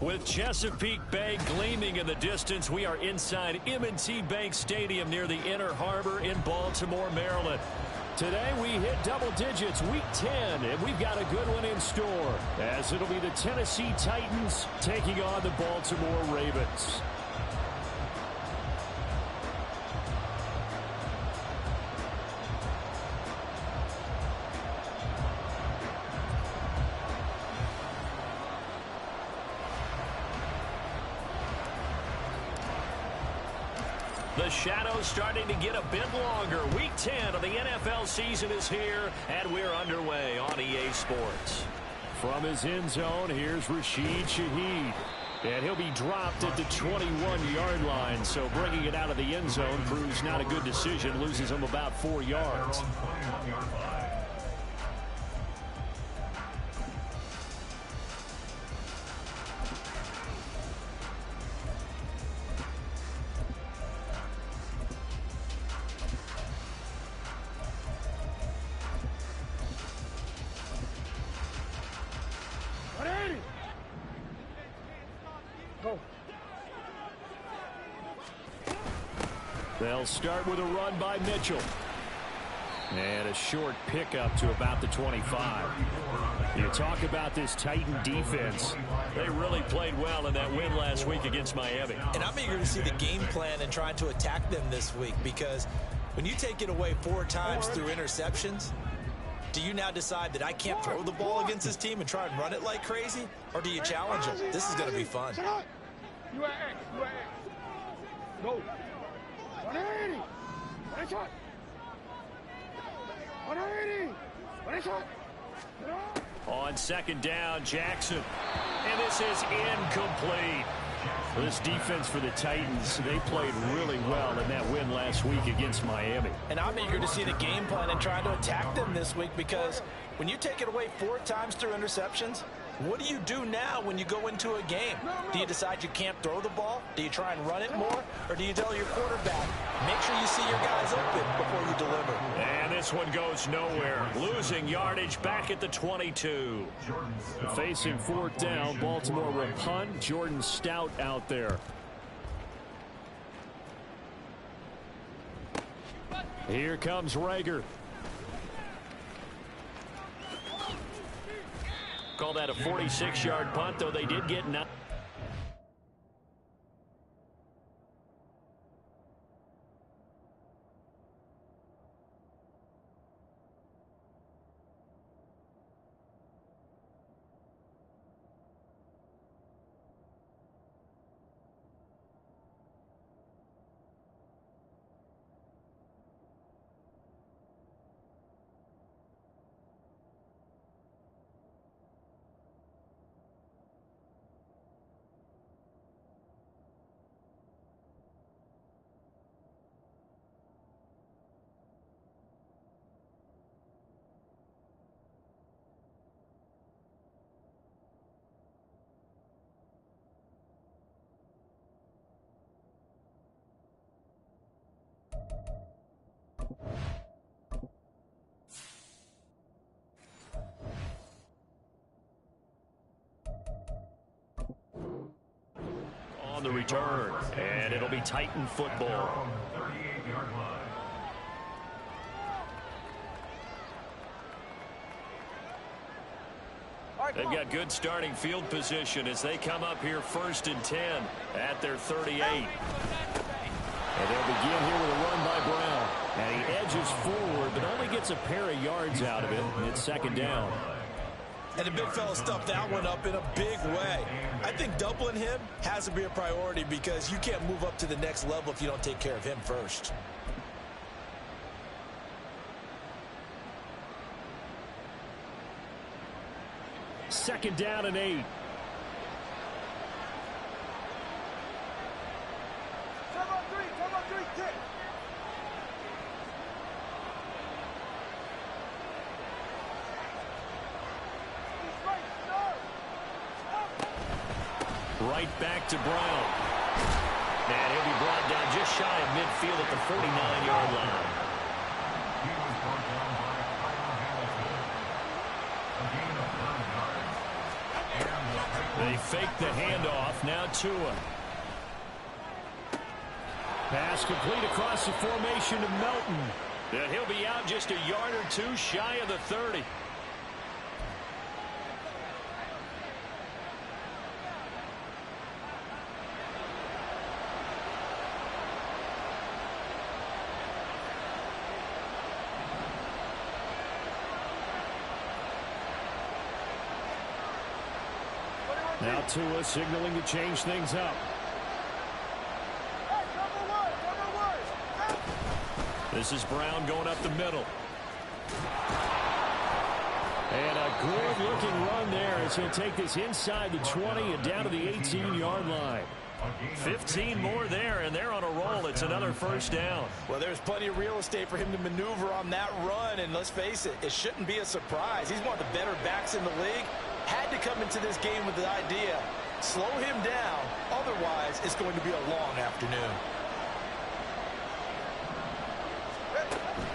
With Chesapeake Bay gleaming in the distance, we are inside M&T Bank Stadium near the Inner Harbor in Baltimore, Maryland. Today we hit double digits, week 10, and we've got a good one in store, as it'll be the Tennessee Titans taking on the Baltimore Ravens. The shadow's starting to get a bit longer. Week 10 of the NFL season is here, and we're underway on EA Sports. From his end zone, here's Rashid Shaheed. And he'll be dropped at the 21-yard line, so bringing it out of the end zone proves not a good decision, loses him about 4 yards. They'll start with a run by Mitchell. And a short pickup to about the 25. You talk about this Titan defense. They really played well in that win last week against Miami. And I'm eager to see the game plan and trying to attack them this week, because when you take it away 4 times through interceptions, do you now decide that I can't throw the ball against this team and try and run it like crazy? Or do you challenge them? This is going to be fun. Go. 180. 180. On second down, Jackson. And this is incomplete. This defense for the Titans, they played really well in that win last week against Miami. And I'm eager to see the game plan and try to attack them this week, because when you take it away 4 times through interceptions, what do you do now when you go into a game? Do you decide you can't throw the ball? Do you try and run it more? Or do you tell your quarterback, make sure you see your guys open before you deliver? And this one goes nowhere. Losing yardage back at the 22. Facing 4th down, Baltimore will punt. Jordan Stout out there. Here comes Rager. Call that a 46-yard punt, though they did get 9. On the return, and it'll be Titan football. They've got good starting field position as they come up here 1st and 10 at their 38. And they'll begin here with a run by Brown. And he edges forward, but only gets a pair of yards out of it. And it's 2nd down. And the big fella stuffed that one up in a big way. I think doubling him has to be a priority, because you can't move up to the next level if you don't take care of him first. Second down and 8. Right back to Brown. And he'll be brought down just shy of midfield at the 49-yard line. They fake the handoff. Now Tua. Pass complete across the formation to Melton. And he'll be out just a yard or two shy of the 30. Now Tua signaling to change things up. This is Brown going up the middle. And a good-looking run there as he'll take this inside the 20 and down to the 18-yard line. 15 more there, and they're on a roll. It's another first down. Well, there's plenty of real estate for him to maneuver on that run, and let's face it, it shouldn't be a surprise. He's one of the better backs in the league. Had to come into this game with the idea, slow him down, otherwise it's going to be a long afternoon.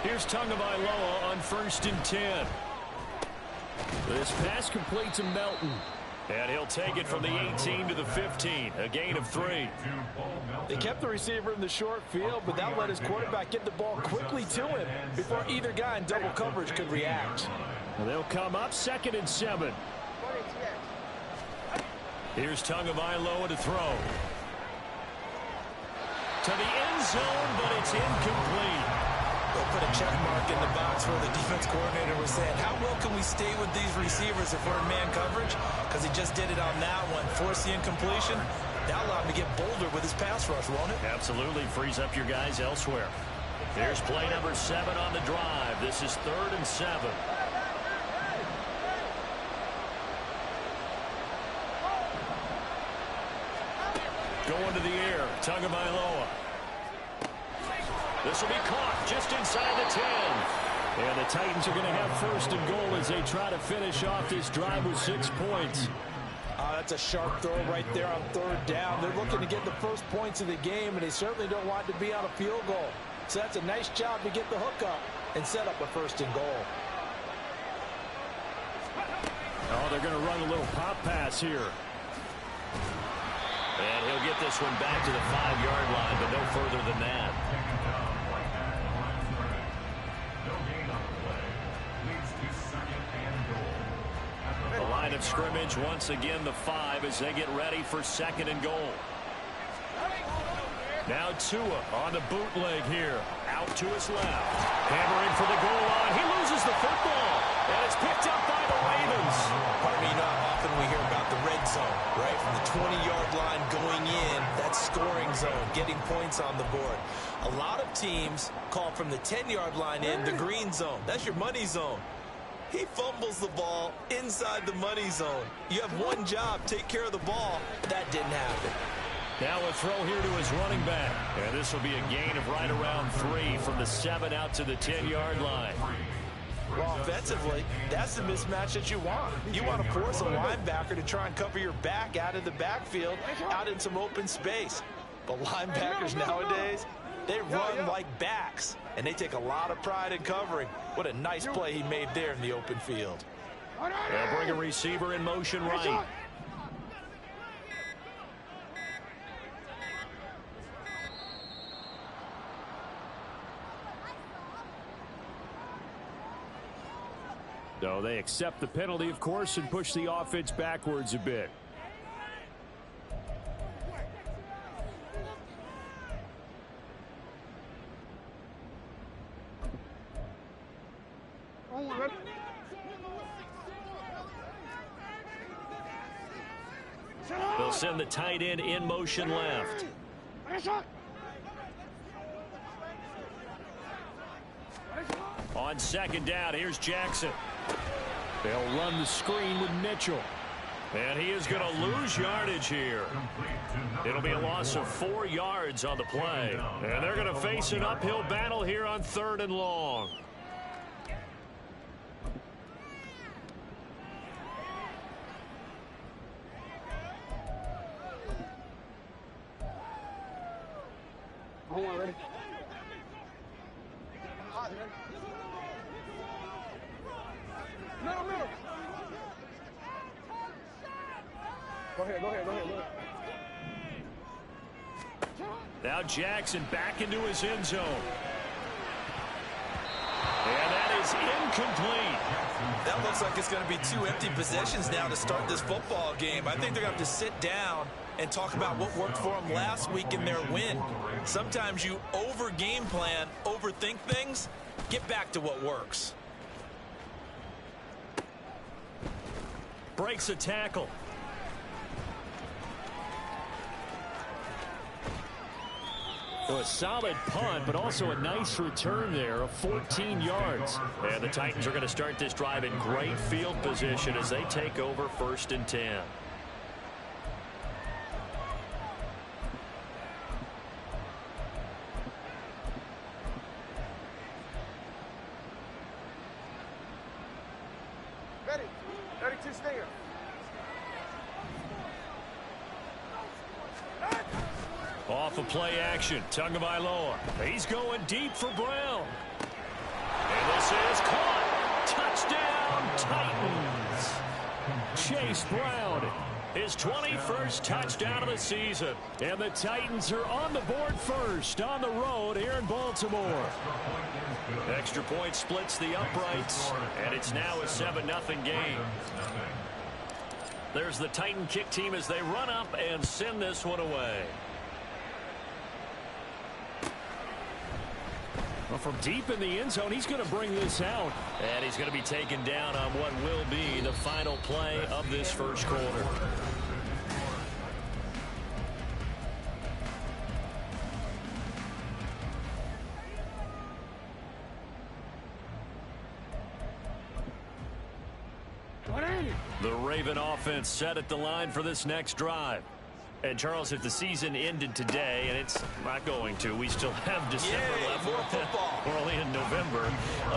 Here's Tagovailoa on 1st and 10. This pass complete to Melton. And he'll take it from the 18 to the 15, a gain of 3. They kept the receiver in the short field, but that let his quarterback get the ball quickly to him before either guy in double coverage could react. Well, they'll come up 2nd and 7. Here's Tagovailoa to throw. To the end zone, but it's incomplete. They'll put a check mark in the box where the defense coordinator was saying, how well can we stay with these receivers if we're in man coverage? Because he just did it on that one. Force the incompletion. That allowed him to get bolder with his pass rush, won't it? Absolutely. Frees up your guys elsewhere. Here's play number 7 on the drive. This is 3rd and 7. Going to the air. Tagovailoa. This will be caught just inside the 10. And the Titans are going to have 1st and goal as they try to finish off this drive with 6 points. That's a sharp throw right there on 3rd down. They're looking to get the first points of the game, and they certainly don't want to be on a field goal. So that's a nice job to get the hook up and set up a 1st and goal. Oh, they're going to run a little pop pass here. And he'll get this one back to the 5-yard line, but no further than that. The line of scrimmage once again the 5 as they get ready for 2nd and goal. Now Tua on the bootleg here. Out to his left. Hammering for the goal line. He loses the football. And it's picked up by the Ravens. Pardon me, not often we hear about the red zone, right? From the 20-yard line going in, that scoring zone, getting points on the board. A lot of teams call from the 10-yard line in the green zone. That's your money zone. He fumbles the ball inside the money zone. You have one job, take care of the ball. That didn't happen. Now a throw here to his running back. And this will be a gain of right around 3 from the 7 out to the 10-yard line. Well, offensively, that's the mismatch that you want. You want to force a linebacker to try and cover your back out of the backfield, out in some open space. But linebackers nowadays, they run like backs, and they take a lot of pride in covering. What a nice play he made there in the open field. They'll bring a receiver in motion right. So they accept the penalty, of course, and push the offense backwards a bit. They'll send the tight end in motion left. On 2nd down, here's Jackson. They'll run the screen with Mitchell. And he is going to lose yardage here. It'll be a loss of 4 yards on the play. And they're going to face an uphill battle here on 3rd and long. Go ahead, go ahead, go ahead, go ahead. Now Jackson back into his end zone. And that is incomplete. That looks like it's going to be 2 empty possessions now to start this football game. I think they're going to have to sit down and talk about what worked for them last week in their win. Sometimes you over-game plan, overthink things. Get back to what works. Breaks a tackle. A solid punt, but also a nice return there of 14 yards. And the Titans are going to start this drive in great field position as they take over 1st and 10. Ready to stay. Off of play action, Tagovailoa. He's going deep for Brown. And this is caught. Touchdown, Titans. Chase Brown, his 21st touchdown of the season. And the Titans are on the board first on the road here in Baltimore. Extra point splits the uprights, and it's now a 7-0 game. There's the Titan kick team as they run up and send this one away. Well, from deep in the end zone, he's going to bring this out. And he's going to be taken down on what will be the final play of this first quarter. The Raven offense set at the line for this next drive. And, Charles, if the season ended today, and it's not going to, we still have December left. More football. We're only in November.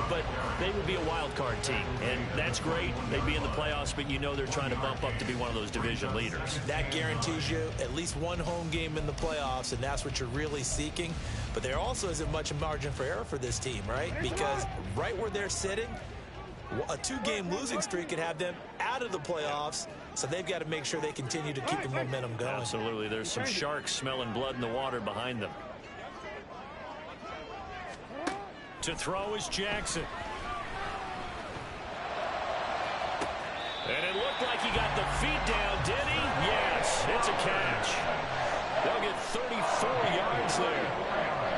But they would be a wild card team, and that's great. They'd be in the playoffs, but you know they're trying to bump up to be one of those division leaders. That guarantees you at least one home game in the playoffs, and that's what you're really seeking. But there also isn't much margin for error for this team, right? Because right where they're sitting, a 2-game losing streak could have them out of the playoffs, so they've got to make sure they continue to keep the momentum going. Absolutely. There's some sharks smelling blood in the water behind them. To throw is Jackson. And it looked like he got the feet down, did he? Yes, it's a catch. They'll get 34 yards there.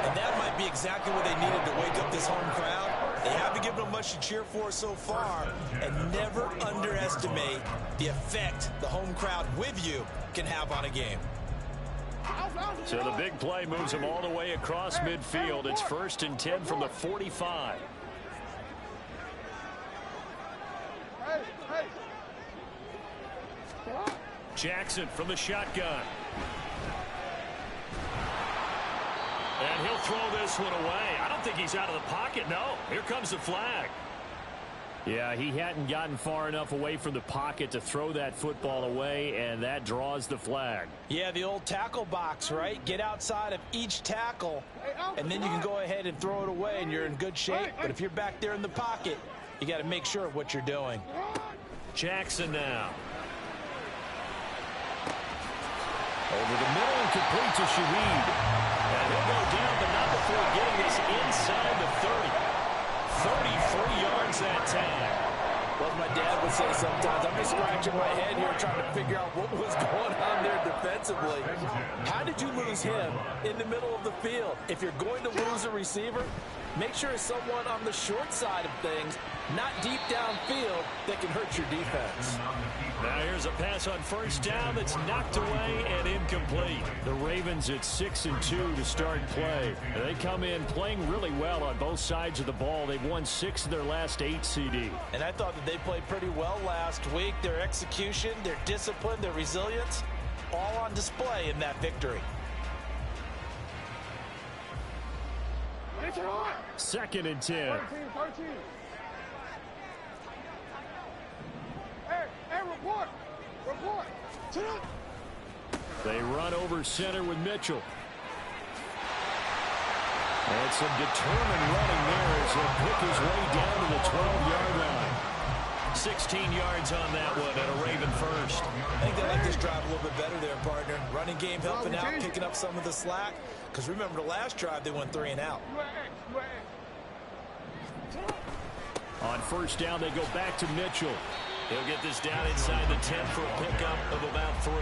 And that might be exactly what they needed to wake up this home crowd. They haven't given them much to cheer for so far, and never underestimate the effect the home crowd with you can have on a game. So the big play moves them all the way across midfield. It's 1st and 10 from the 45. Jackson from the shotgun. And he'll throw this one away. I don't think he's out of the pocket. No, here comes the flag. Yeah, he hadn't gotten far enough away from the pocket to throw that football away, and that draws the flag. Yeah, the old tackle box, right? Get outside of each tackle, and then you can go ahead and throw it away, and you're in good shape. But if you're back there in the pocket, you got to make sure of what you're doing. Jackson now. Over the middle and complete to Shaheed. And he'll go down, but not before getting this inside the 30. 33 yards that time. Well, my dad would say sometimes, I'm just scratching my head here trying to figure out what was going on there defensively. How did you lose him in the middle of the field? If you're going to lose a receiver, make sure it's someone on the short side of things, not deep downfield, that can hurt your defense. Now here's a pass on 1st down that's knocked away and incomplete. The Ravens at 6-2 to start play. They come in playing really well on both sides of the ball. They've won 6 of their last 8 CD. And I thought that they played pretty well last week. Their execution, their discipline, their resilience, all on display in that victory. 2nd and 10. 13. Hey, report. They run over center with Mitchell. And some determined running there as he'll pick his way down to the 12-yard line. 16 yards on that one and a Raven first. I think they like this drive a little bit better there, partner. Running game helping out, picking up some of the slack. Because remember the last drive, they went 3 and out. On first down, they go back to Mitchell. He'll get this down inside the 10 for a pickup of about 3.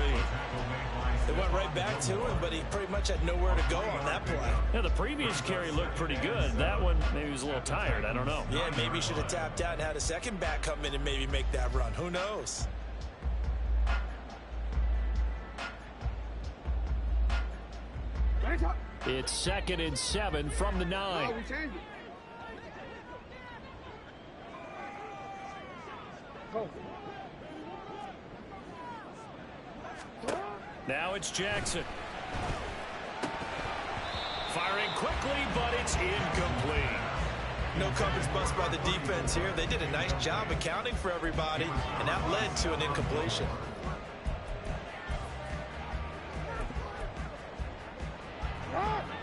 They went right back to him, but he pretty much had nowhere to go on that play. Yeah, the previous carry looked pretty good. That one, maybe he was a little tired. I don't know. Yeah, maybe he should have tapped out and had a second back come in and maybe make that run. Who knows? It's 2nd and 7 from the 9. Now it's Jackson. Firing quickly, but it's incomplete. No coverage bust by the defense here. They did a nice job accounting for everybody, and that led to an incompletion.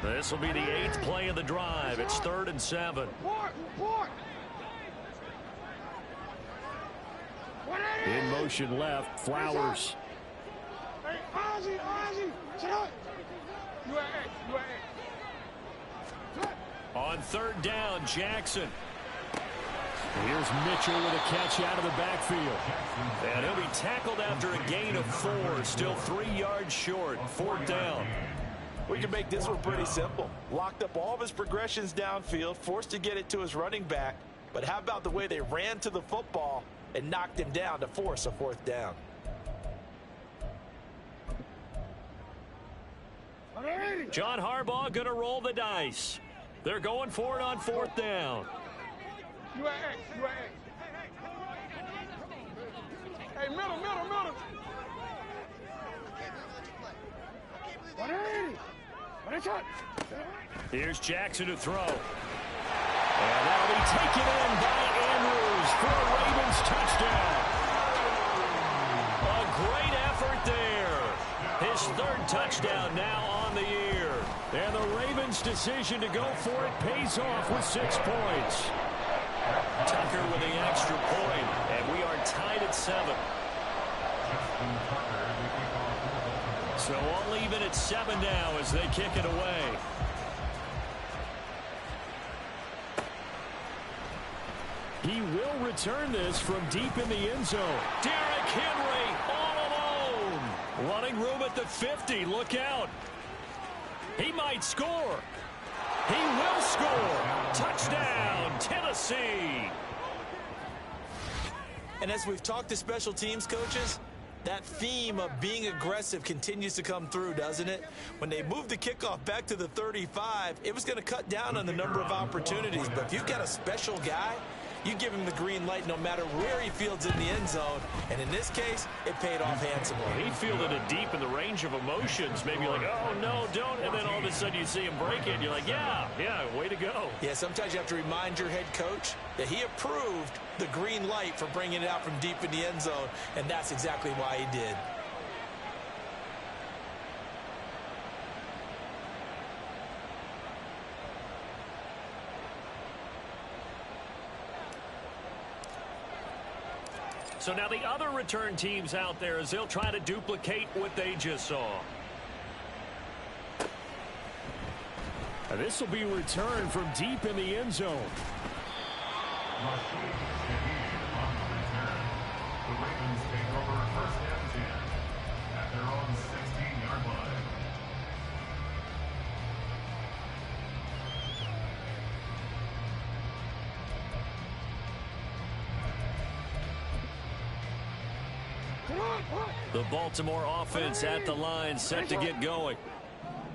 This will be the 8th play of the drive. It's 3rd and 7. In motion left, Flowers. On 3rd down, Jackson. Here's Mitchell with a catch out of the backfield. And he'll be tackled after a gain of 4. Still 3 yards short. 4th down. We can make this one pretty simple. Locked up all of his progressions downfield, forced to get it to his running back. But how about the way they ran to the football and knocked him down to force a 4th down? John Harbaugh going to roll the dice. They're going for it on 4th down. Hey, middle. Here's Jackson to throw. And that'll be taken in by Andrews for a Ravens touchdown. A great effort there. His 3rd touchdown now on the year. And the Ravens' decision to go for it pays off with 6 points. Tucker with the extra point, and we are tied at 7. So all even at 7 now as they kick it away. He will return this from deep in the end zone. Derrick Henry all alone. Running room at the 50. Look out. He might score. He will score. Touchdown, Tennessee. And as we've talked to special teams coaches, that theme of being aggressive continues to come through, doesn't it? When they moved the kickoff back to the 35, it was going to cut down on the number of opportunities. But if you've got a special guy, you give him the green light no matter where he fields in the end zone. And in this case, it paid off handsomely. He fielded it deep in the range of emotions. Maybe like, oh, no, don't. And then all of a sudden you see him break it. And you're like, yeah, way to go. Yeah, sometimes you have to remind your head coach that he approved the green light for bringing it out from deep in the end zone. And that's exactly why he did. So now the other return teams out there as they'll try to duplicate what they just saw. And this will be returned from deep in the end zone. The Ravens take over 1st and 10 at their own 16-yard line. The Baltimore offense at the line, set to get going.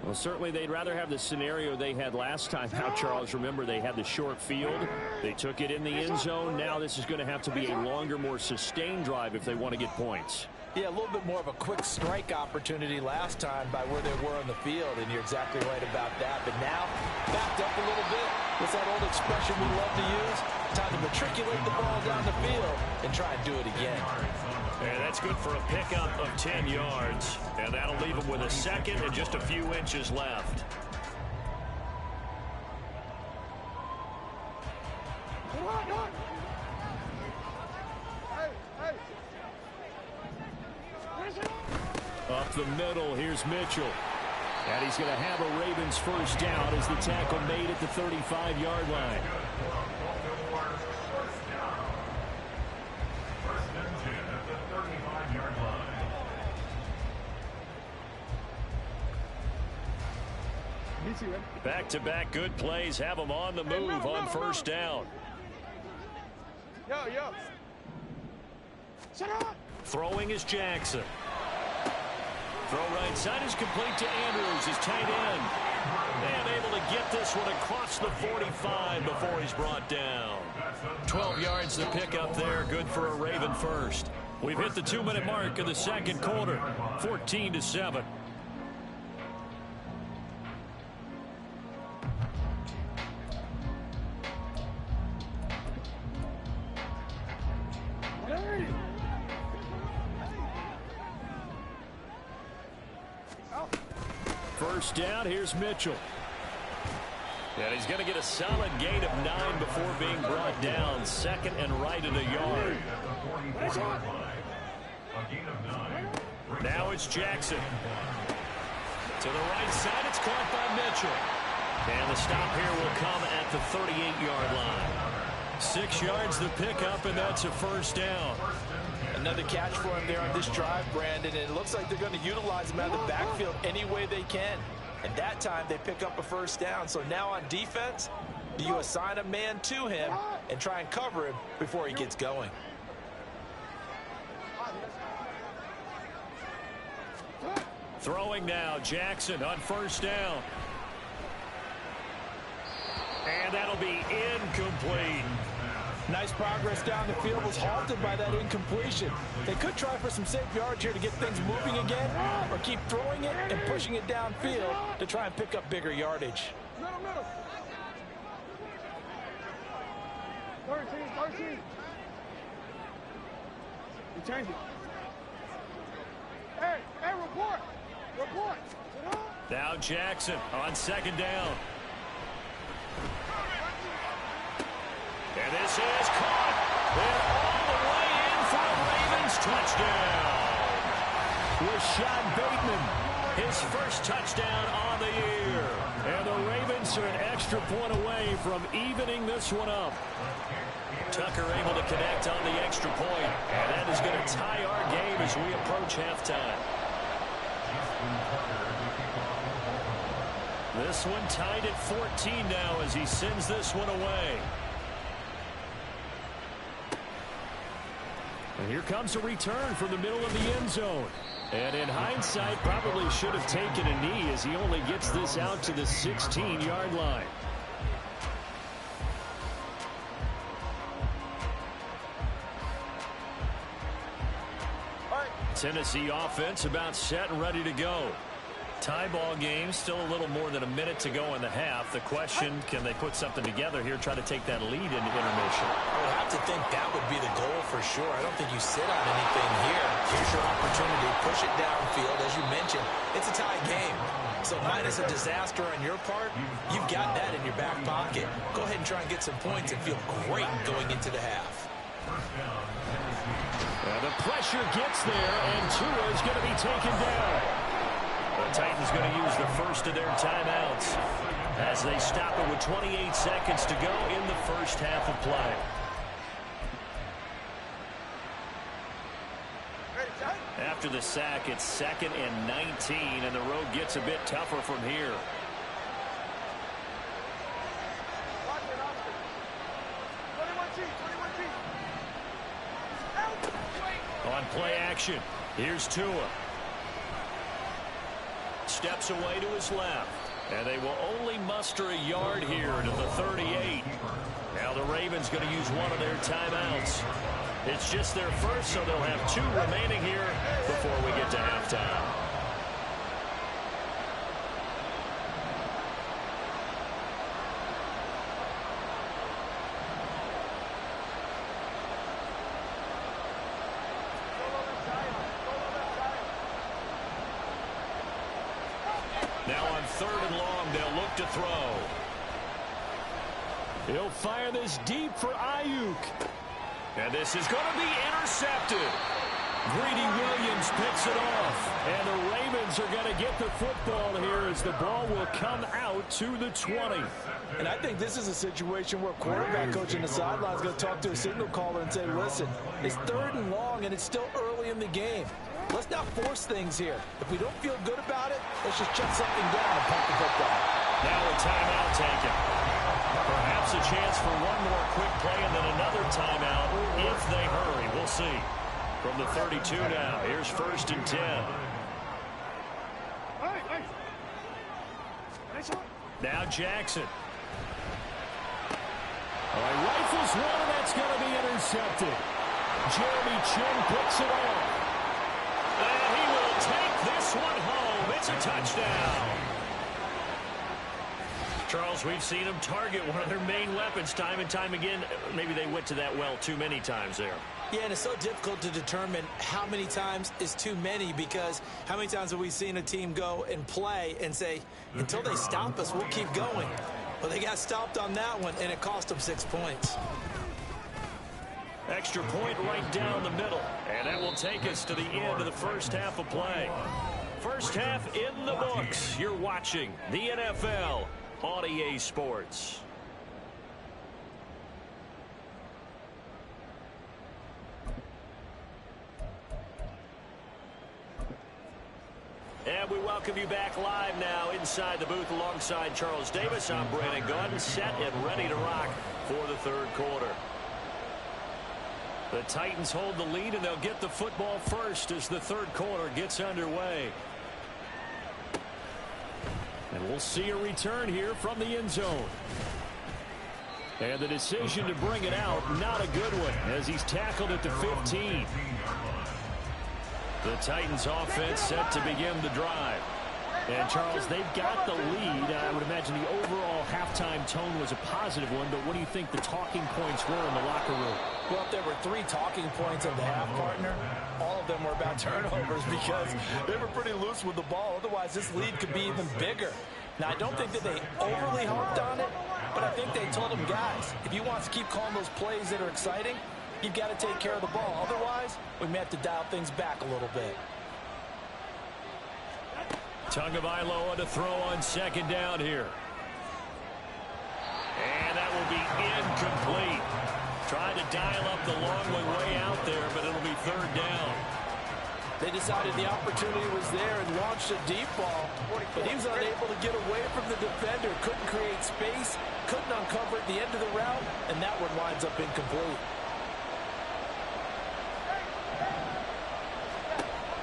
Well, certainly they'd rather have the scenario they had last time out, Charles. Remember, they had the short field. They took it in the end zone. Now this is going to have to be a longer, more sustained drive if they want to get points. Yeah, a little bit more of a quick strike opportunity last time by where they were on the field, and you're exactly right about that. But now, backed up a little bit. What's that old expression we love to use? Time to matriculate the ball down the field and try and do it again. And that's good for a pickup of 10 yards. And that'll leave them with a second and just a few inches left. the middle. Here's Mitchell. And he's going to have a Ravens first down as the tackle made at the 35-yard line. First and 10 at the 35-yard line. Back-to-back good plays have him on the move on first down. Yo. Shut up. Throwing is Jackson. Throw right side is complete to Andrews, his tight end. And able to get this one across the 45 before he's brought down. 12 yards to pick up there, good for a Raven first. We've hit the 2-minute mark of the second quarter, 14-7. First down, here's Mitchell. And he's going to get a solid gain of 9 before being brought down. Second and right at a yard. Now it's Jackson. To the right side, it's caught by Mitchell. And the stop here will come at the 38-yard line. 6 yards to pick up, and that's a first down. Another catch for him there on this drive, Brandon, and it looks like they're going to utilize him out of the backfield any way they can. And that time they pick up a first down. So now on defense, do you assign a man to him and try and cover him before he gets going? Throwing now, Jackson on first down. And that'll be incomplete. Nice progress down the field, was halted by that incompletion. They could try for some safe yards here to get things moving again, or keep throwing it and pushing it downfield to try and pick up bigger yardage. Middle. 13. You changed it. Hey, report. Now Jackson on second down. And this is caught. And all the way in for a Ravens touchdown. Rashad Bateman, his first touchdown on the year. And the Ravens are an extra point away from evening this one up. Tucker able to connect on the extra point. And that is going to tie our game as we approach halftime. This one tied at 14 now as he sends this one away. And here comes a return from the middle of the end zone. And in hindsight, probably should have taken a knee as he only gets this out to the 16-yard line. Tennessee offense about set and ready to go. Tie ball game, still a little more than a minute to go in the half. The question, can they put something together here, try to take that lead into intermission? I would have to think that would be the goal for sure. I don't think you sit on anything here. Here's your opportunity. Push it downfield. As you mentioned, it's a tie game. So minus a disaster on your part, you've got that in your back pocket. Go ahead and try and get some points and feel great going into the half. The pressure gets there, and Tua is going to be taken down. The Titans going to use the first of their timeouts as they stop it with 28 seconds to go in the first half of play. After the sack, it's 2nd and 19, and the road gets a bit tougher from here. On play action, here's Tua. Steps away to his left. And they will only muster a yard here to the 38. Now the Ravens going to use one of their timeouts. It's just their first, so they'll have 2 remaining here before we get to halftime. Now on 3rd and long, they'll look to throw. He'll fire this deep for Ayuk. And this is going to be intercepted. Greedy Williams picks it off. And the Ravens are going to get the football here as the ball will come out to the 20. And I think this is a situation where quarterback coach in the sideline is going to talk to a signal caller and say, listen, it's 3rd and long and it's still early in the game. Let's not force things here. If we don't feel good about it, let's just shut something down and punt the football. Now a timeout taken. Perhaps a chance for one more quick play and then another timeout if they hurry. We'll see. From the 32 now, here's 1st and 10. Now Jackson. Rifles one, and that's going to be intercepted. Jeremy Chinn picks it off. And he will take this one home. It's a touchdown. Charles, we've seen them target one of their main weapons time and time again. Maybe they went to that well too many times there. Yeah, and it's so difficult to determine how many times is too many, because how many times have we seen a team go and play and say, until they stop us, we'll keep going. Well, they got stopped on that one, and it cost them 6 points. Extra point right down the middle. And that will take us to the end of the first half of play. First half in the books. You're watching the NFL on EA Sports. And we welcome you back live now inside the booth alongside Charles Davis. I'm Brandon Gaudin, set and ready to rock for the 3rd quarter. The Titans hold the lead, and they'll get the football first as the 3rd quarter gets underway. And we'll see a return here from the end zone. And the decision to bring it out, not a good one, as he's tackled at the 15. The Titans offense set to begin the drive. And, Charles, they've got the lead. I would imagine the overall halftime tone was a positive one, but what do you think the talking points were in the locker room? Well, if there were 3 talking points of the half, partner, all of them were about turnovers because they were pretty loose with the ball. Otherwise, this lead could be even bigger. Now, I don't think that they overly harped on it, but I think they told them, guys, if you want to keep calling those plays that are exciting, you've got to take care of the ball. Otherwise, we may have to dial things back a little bit. Tagovailoa to throw on 2nd down here. And that will be incomplete. Trying to dial up the long one way out there, but it'll be 3rd down. They decided the opportunity was there and launched a deep ball, but he was unable to get away from the defender, couldn't create space, couldn't uncover at the end of the route, and that one winds up incomplete.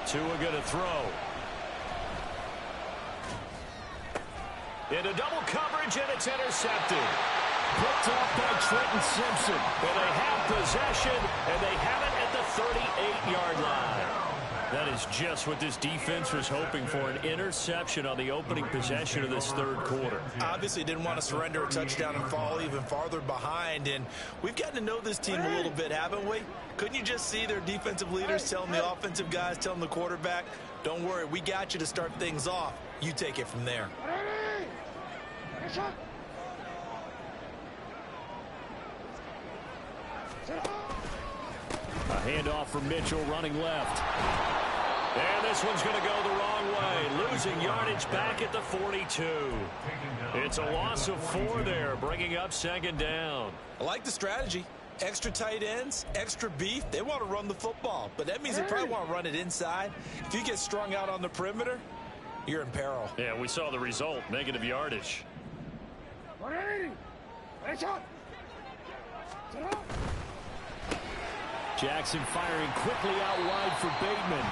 Tua going to throw. Into double coverage, and it's intercepted. Picked off by Trenton Simpson. And they have possession, and they have it at the 38-yard line. That is just what this defense was hoping for, an interception on the opening possession of this 3rd quarter. Obviously didn't want to surrender a touchdown and fall even farther behind, and we've gotten to know this team a little bit, haven't we? Couldn't you just see their defensive leaders telling the offensive guys, telling the quarterback, don't worry, we got you to start things off. You take it from there. A handoff from Mitchell running left. And this one's going to go the wrong way. Losing yardage back at the 42. It's a loss of 4 there, bringing up 2nd down. I like the strategy. Extra tight ends, extra beef. They want to run the football, but that means they probably want to run it inside. If you get strung out on the perimeter, you're in peril. Yeah, we saw the result, negative yardage. Jackson firing quickly out wide for Bateman.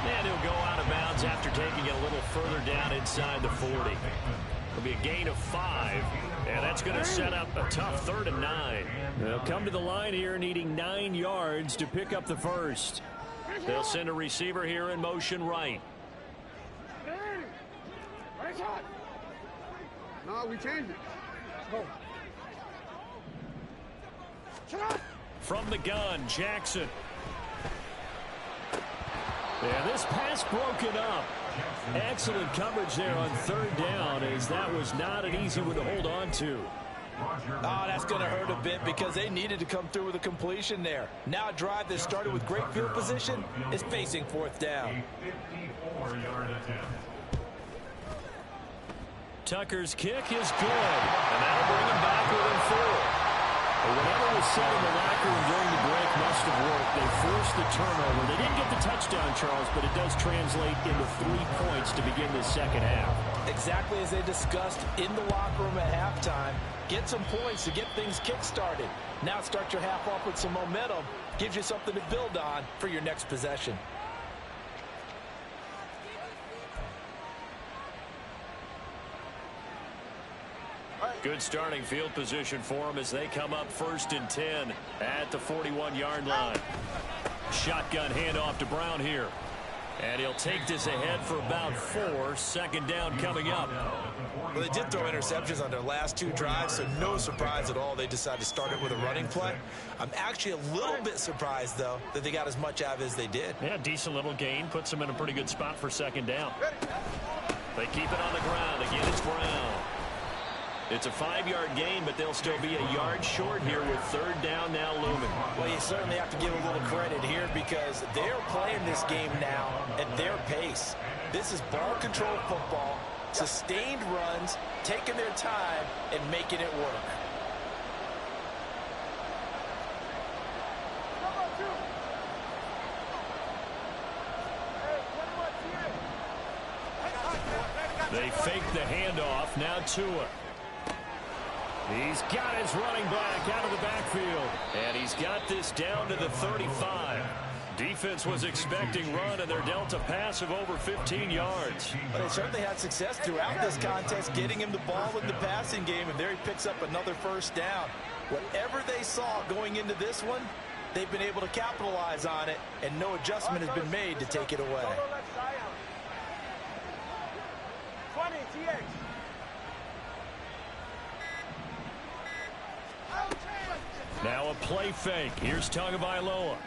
And he'll go out of bounds after taking it a little further down inside the 40. It'll be a gain of 5, and that's going to set up a tough 3rd and 9. They'll come to the line here needing 9 yards to pick up the first. They'll send a receiver here in motion right. No, we changed it. Go. From the gun, Jackson. And this pass broken up. Excellent coverage there on 3rd down, as that was not an easy one to hold on to. Oh, that's going to hurt a bit because they needed to come through with a completion there. Now a drive that started with great field position is facing fourth down. A 54-yard attempt. Tucker's kick is good, and that'll bring him back within 4. Whatever was said in the locker room during the break must have worked. They forced the turnover. They didn't get the touchdown, Charles, but it does translate into 3 points to begin the second half. Exactly as they discussed in the locker room at halftime. Get some points to get things kick-started. Now start your half off with some momentum. Gives you something to build on for your next possession. Good starting field position for them as they come up 1st and 10 at the 41-yard line. Shotgun handoff to Brown here. And he'll take this ahead for about 4. Second down coming up. Well, they did throw interceptions on their last 2 drives, so no surprise at all they decided to start it with a running play. I'm actually a little bit surprised, though, that they got as much out of it as they did. Yeah, decent little gain. Puts them in a pretty good spot for second down. They keep it on the ground. Again, it's Brown. It's a 5-yard gain, but they'll still be a yard short here with third down now looming. Well, you certainly have to give a little credit here because they're playing this game now at their pace. This is ball control football, sustained runs, taking their time, and making it work. They fake the handoff. Now Tua. He's got his running back out of the backfield. And he's got this down to the 35. Defense was expecting run, and they're dealt a pass of over 15 yards. But they certainly had success throughout this contest, getting him the ball in the passing game, and there he picks up another first down. Whatever they saw going into this one, they've been able to capitalize on it, and no adjustment has been made to take it away. 20, TH. Now a play fake. Here's Tagovailoa.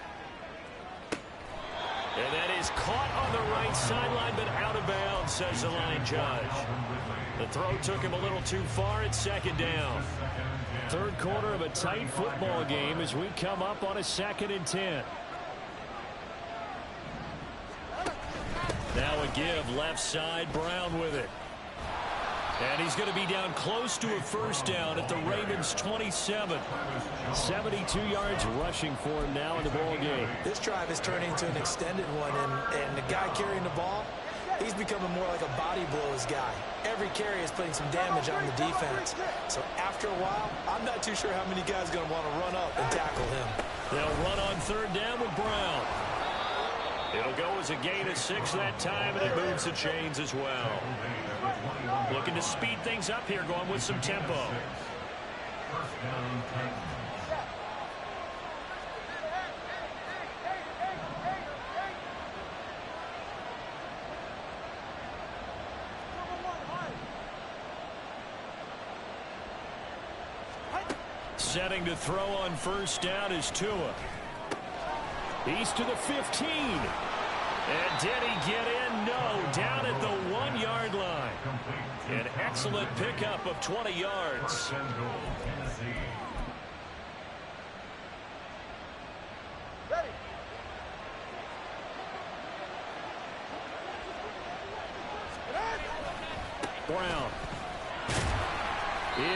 And that is caught on the right sideline, but out of bounds, says the line judge. The throw took him a little too far at second down. Third quarter of a tight football game as we come up on a 2nd and 10. Now a give, left side, Brown with it. And he's going to be down close to a first down at the Ravens' 27. 72 yards rushing for him now in the ball game. This drive has turned into an extended one, and the guy carrying the ball, he's becoming more like a body blows guy. Every carry is putting some damage on the defense. So after a while, I'm not too sure how many guys are going to want to run up and tackle him. They'll run on third down with Brown. It'll go as a gain of 6 that time, and it moves the chains as well. Looking to speed things up here, going with some tempo. Setting to throw on first down is Tua. He's to the 15. And did he get in? No. Down at the 1-yard line. An excellent pickup of 20 yards. Brown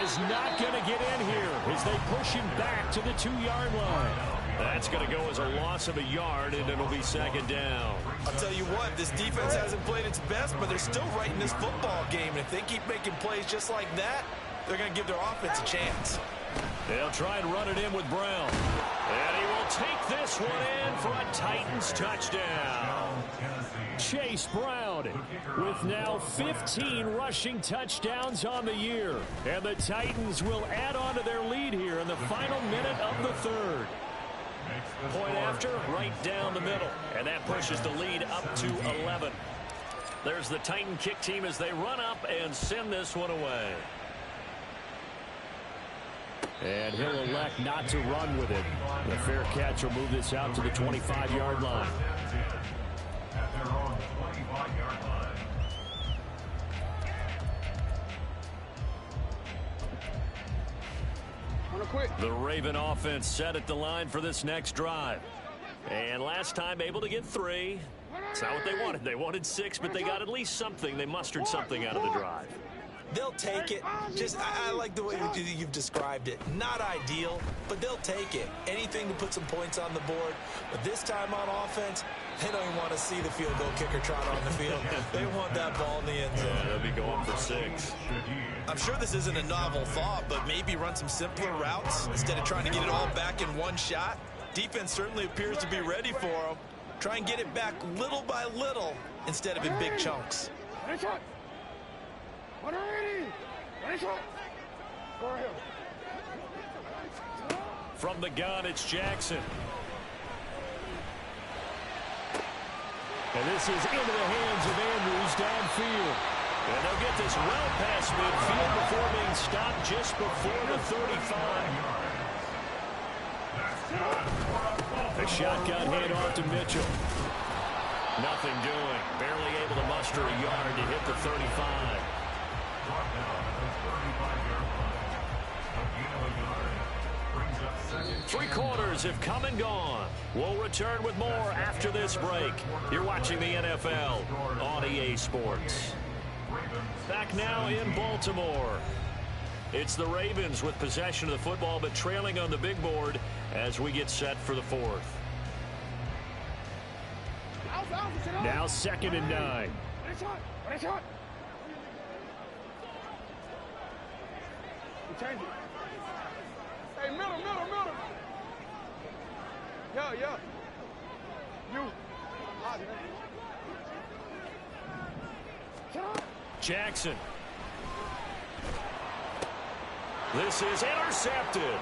is not going to get in here as they push him back to the 2-yard line. That's going to go as a loss of a yard, and it'll be second down. I'll tell you what, this defense hasn't played its best, but they're still right in this football game. And if they keep making plays just like that, they're going to give their offense a chance. They'll try and run it in with Brown. And he will take this one in for a Titans touchdown. Chase Brown with now 15 rushing touchdowns on the year. And the Titans will add on to their lead here in the final minute of the third. Point after, right down the middle. And that pushes the lead up to 11. There's the Titan kick team as they run up and send this one away. And he'll elect not to run with it. The fair catch will move this out to the 25-yard line. At their own 25-yard line. The Raven offense set at the line for this next drive. And last time able to get 3. It's not what they wanted. They wanted 6, but they got at least something. They mustered something out of the drive. They'll take it. I like the way you've described it. Not ideal, but they'll take it. Anything to put some points on the board. But this time on offense, they don't even want to see the field goal kicker trot on the field. They want that ball in the end zone. Yeah, they'll be going for 6. I'm sure this isn't a novel thought, but maybe run some simpler routes instead of trying to get it all back in one shot. Defense certainly appears to be ready for them. Try and get it back little by little instead of in big chunks. From the gun, it's Jackson. And this is into the hands of Andrews downfield. And they'll get this well past midfield before being stopped just before the 35. A shotgun handoff to Mitchell. Nothing doing. Barely able to muster a yard to hit the 35. 3 quarters have come and gone. We'll return with more after this break. You're watching the NFL on EA Sports. Back now in Baltimore. It's the Ravens with possession of the football, but trailing on the big board as we get set for the 4th. Now 2nd and 9. Hey, middle. Yeah. You. Jackson. This is intercepted.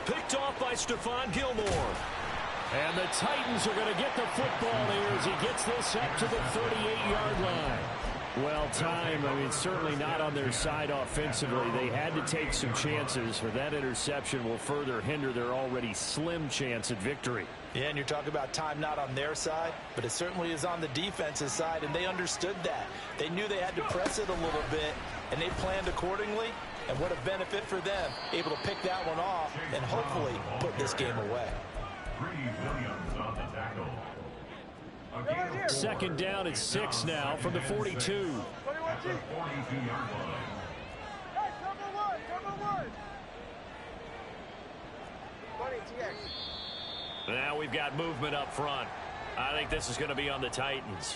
Picked off by Stephon Gilmore. And the Titans are going to get the football here as he gets this up to the 38-yard line. Well timed. I mean, certainly not on their side offensively. They had to take some chances, but that interception will further hinder their already slim chance at victory. Yeah, and you're talking about time not on their side, but it certainly is on the defense's side, and they understood that. They knew they had to press it a little bit, and they planned accordingly. And what a benefit for them, able to pick that one off and hopefully put this game away. Williams on the tackle. 2nd down at 6 now from the 42. At the 42-yard line. Hey, cover one. 20 TX. Now we've got movement up front. I think this is going to be on the Titans.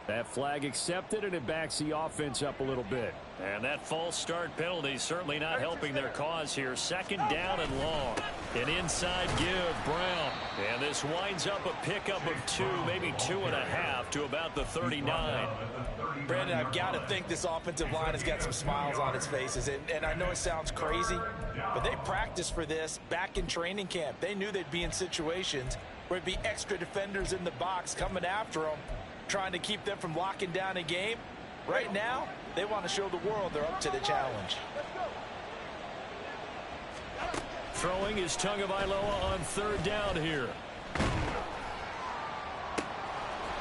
That flag accepted, and it backs the offense up a little bit. And that false start penalty certainly not helping their cause here. 2nd down and long. An inside give, Brown. And this winds up a pickup of 2, maybe 2.5 to about the 39. Brandon, I've got to think this offensive line has got some smiles on its faces. And I know it sounds crazy, but they practiced for this back in training camp. They knew they'd be in situations where it'd be extra defenders in the box coming after them, trying to keep them from locking down a game. Right now, they want to show the world they're up to the challenge. Throwing is Tagovailoa on 3rd down here.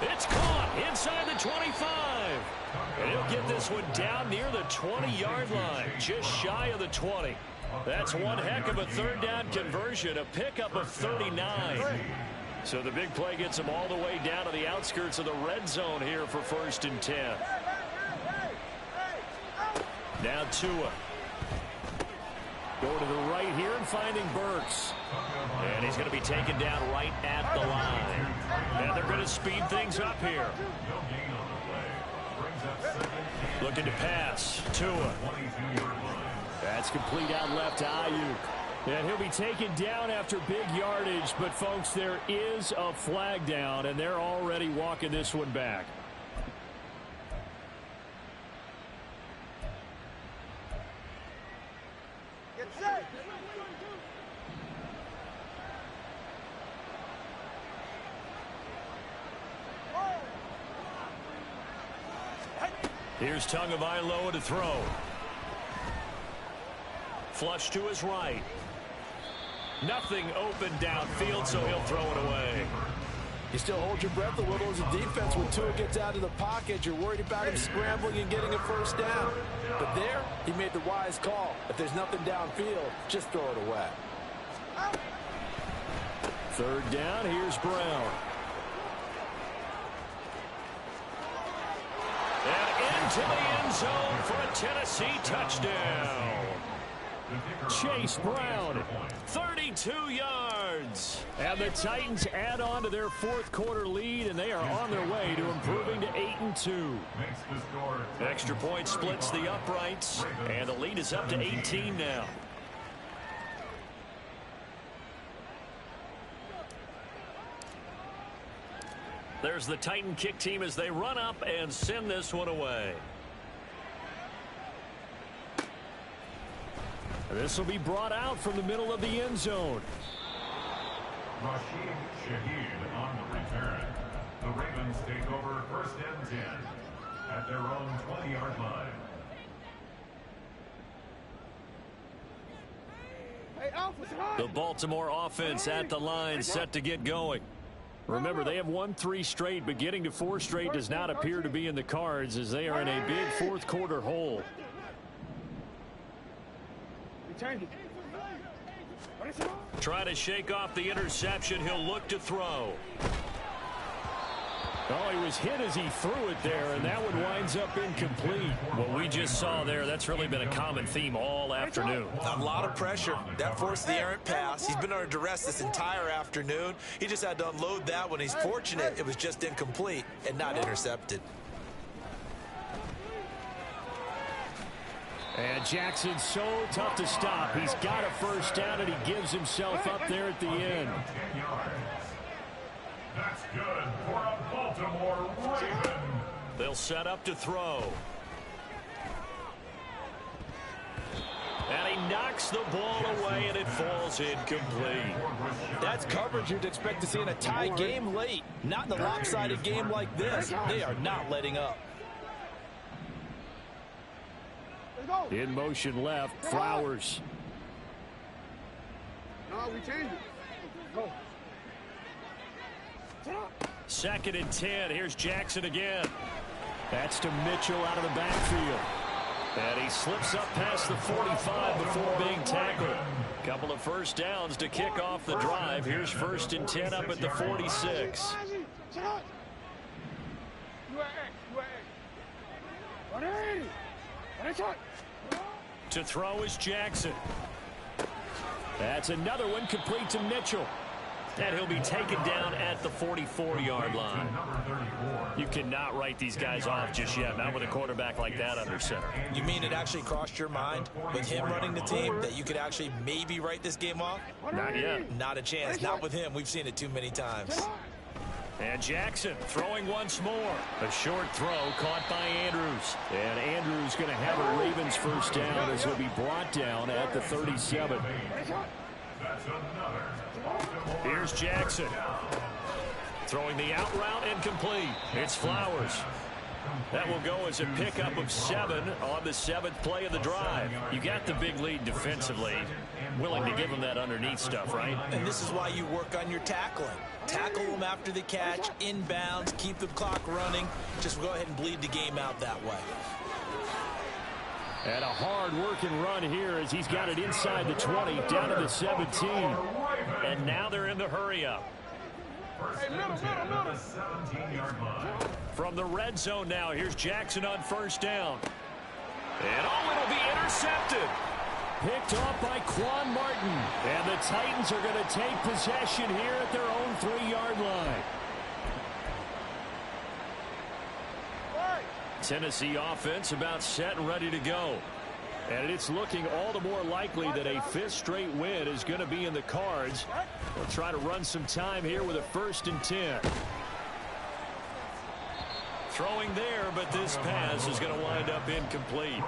It's caught inside the 25. And he'll get this one down near the 20-yard line, just shy of the 20. That's one heck of a 3rd down conversion, a pickup of 39. So the big play gets him all the way down to the outskirts of the red zone here for 1st and 10. Now Tua. Going to the right here and finding Burks. And he's going to be taken down right at the line. And they're going to speed things up here. Looking to pass. Tua. That's complete out left to Ayuk. And he'll be taken down after big yardage. But, folks, there is a flag down, and they're already walking this one back. Get set. Here's Tagovailoa to throw. Flush to his right. Nothing open downfield, so he'll throw it away. You still hold your breath a little as a defense when Tua gets out of the pocket. You're worried about him scrambling and getting a first down. But there, he made the wise call. If there's nothing downfield, just throw it away. Third down, here's Brown. And into the end zone for a Tennessee touchdown. Chase Brown, 32 yards. And the Titans add on to their fourth quarter lead, and they are on their way to improving to 8-2. Extra point splits the uprights, and the lead is up to 18 now. There's the Titan kick team as they run up and send this one away. This will be brought out from the middle of the end zone. Rashid Shaheed on the return. The Ravens take over first and 10 at their own 20-yard line. The Baltimore offense at the line, set to get going. Remember, they have won 3 straight, but getting to 4 straight does not appear to be in the cards as they are in a big fourth quarter hole. Try to shake off the interception. He'll look to throw. Oh, he was hit as he threw it there, and that one winds up incomplete. What we just saw there, that's really been a common theme all afternoon. A lot of pressure. That forced the errant pass. He's been under duress this entire afternoon. He just had to unload that one. He's fortunate it was just incomplete and not intercepted. And Jackson's so tough to stop. He's got a first down, and he gives himself up there at the end. 10 yards. That's good for a Baltimore Raven. They'll set up to throw. And he knocks the ball away, and it falls incomplete. That's coverage you'd expect to see in a tie game late. Not in a lopsided game like this. They are not letting up. In motion left, Flowers. No, we change it. Go. 2nd and 10. Here's Jackson again. That's to Mitchell out of the backfield. And he slips up past the 45 before being tackled. Couple of first downs to kick off the drive. Here's 1st and 10 up at the 46. To throw is Jackson. That's another one complete to Mitchell. And he'll be taken down at the 44-yard line. You cannot write these guys off just yet, not with a quarterback like that under center. You mean it actually crossed your mind with him running the team that you could actually maybe write this game off? Not yet. Not a chance. Not with him. We've seen it too many times. And Jackson throwing once more. A short throw caught by Andrews. And Andrews going to have a Ravens first down as he'll be brought down at the 37. Here's Jackson. Throwing the out route incomplete. It's Flowers. That will go as a pickup of 7 on the 7th play of the drive. You got the big lead defensively. Willing to give them that underneath stuff, right? And this is why you work on your tackling. Tackle them after the catch, inbounds, keep the clock running. Just go ahead and bleed the game out that way. And a hard-working run here as he's got it inside the 20, down to the 17. And now they're in the hurry-up. From the red zone now, here's Jackson on first down. And it'll be intercepted. Picked off by Quan Martin. And the Titans are going to take possession here at their own 3-yard line. Tennessee offense about set and ready to go. And it's looking all the more likely that a 5th straight win is going to be in the cards. They'll try to run some time here with a 1st and 10. Throwing there, but this pass is going to wind up incomplete.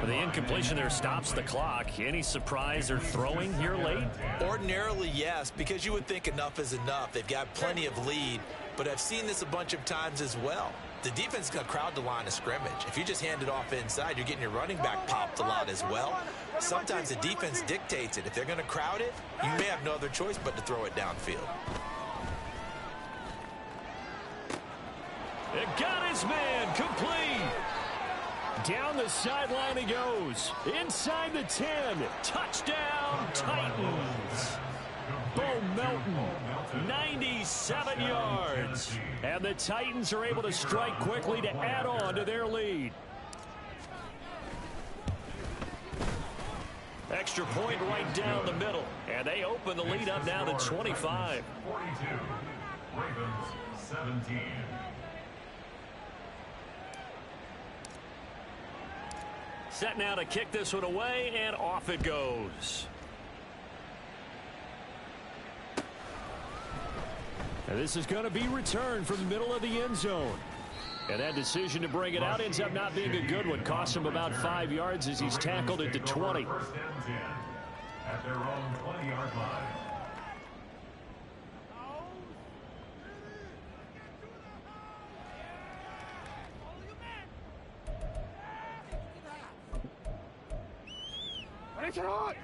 The incompletion there stops the clock. Any surprise they're throwing here late? Ordinarily, yes, because you would think enough is enough. They've got plenty of lead, but I've seen this a bunch of times as well. The defense is going to crowd the line of scrimmage. If you just hand it off inside, you're getting your running back popped a lot as well. Sometimes the defense dictates it. If they're going to crowd it, you may have no other choice but to throw it downfield. It got his man complete. Down the sideline he goes. Inside the 10. Touchdown, Titans. Bo Melton, 97 yards. And the Titans are able to strike quickly to add on to their lead. Extra point right down the middle. And they open the lead up now to 25. 42. Ravens 17. Set now to kick this one away, and off it goes. And this is going to be returned from the middle of the end zone. And that decision to bring it out ends up not being a good one. Cost him about 5 yards as he's tackled it to 20. First and 10 at their own 20-yard line.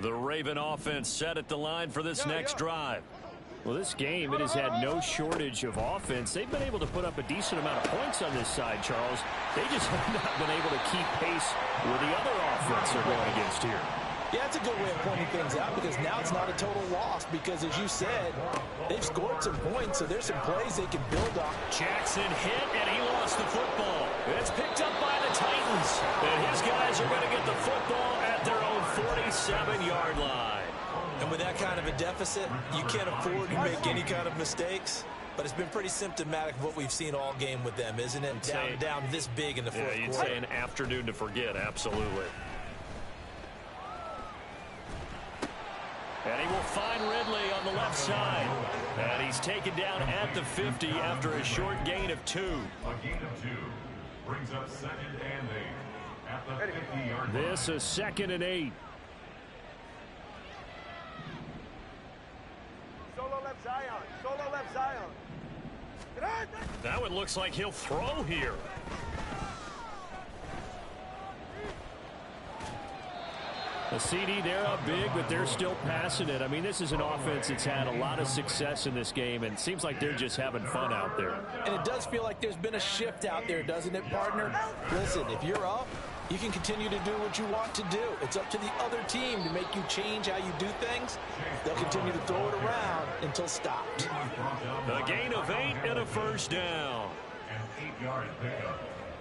The Raven offense set at the line for this next drive. Well, this game, it has had no shortage of offense. They've been able to put up a decent amount of points on this side, Charles. They just have not been able to keep pace with the other offense they're going against here. Yeah, it's a good way of pointing things out because now it's not a total loss because, as you said, they've scored some points, so there's some plays they can build on. Jackson hit, and he lost the football. It's picked up by the Titans, and his guys are going to get the football at their own 47-yard line. And with that kind of a deficit, you can't afford to make any kind of mistakes. But it's been pretty symptomatic of what we've seen all game with them, isn't it? Down this big in the fourth quarter. You'd say an afternoon to forget, absolutely. And he will find Ridley on the left side. And he's taken down at the 50 after a short gain of 2. A gain of 2 brings up 2nd and 8 at the 50-yard line. This is 2nd and 8. Solo left Zion. Solo left Zion. That one looks like he'll throw here. A CD, they're up big, but they're still passing it. I mean, this is an offense that's had a lot of success in this game, and it seems like they're just having fun out there. And it does feel like there's been a shift out there, doesn't it, partner? Listen, if you're up, you can continue to do what you want to do. It's up to the other team to make you change how you do things. They'll continue to throw it around until stopped. A gain of 8 and a first down. An 8-yard pickup.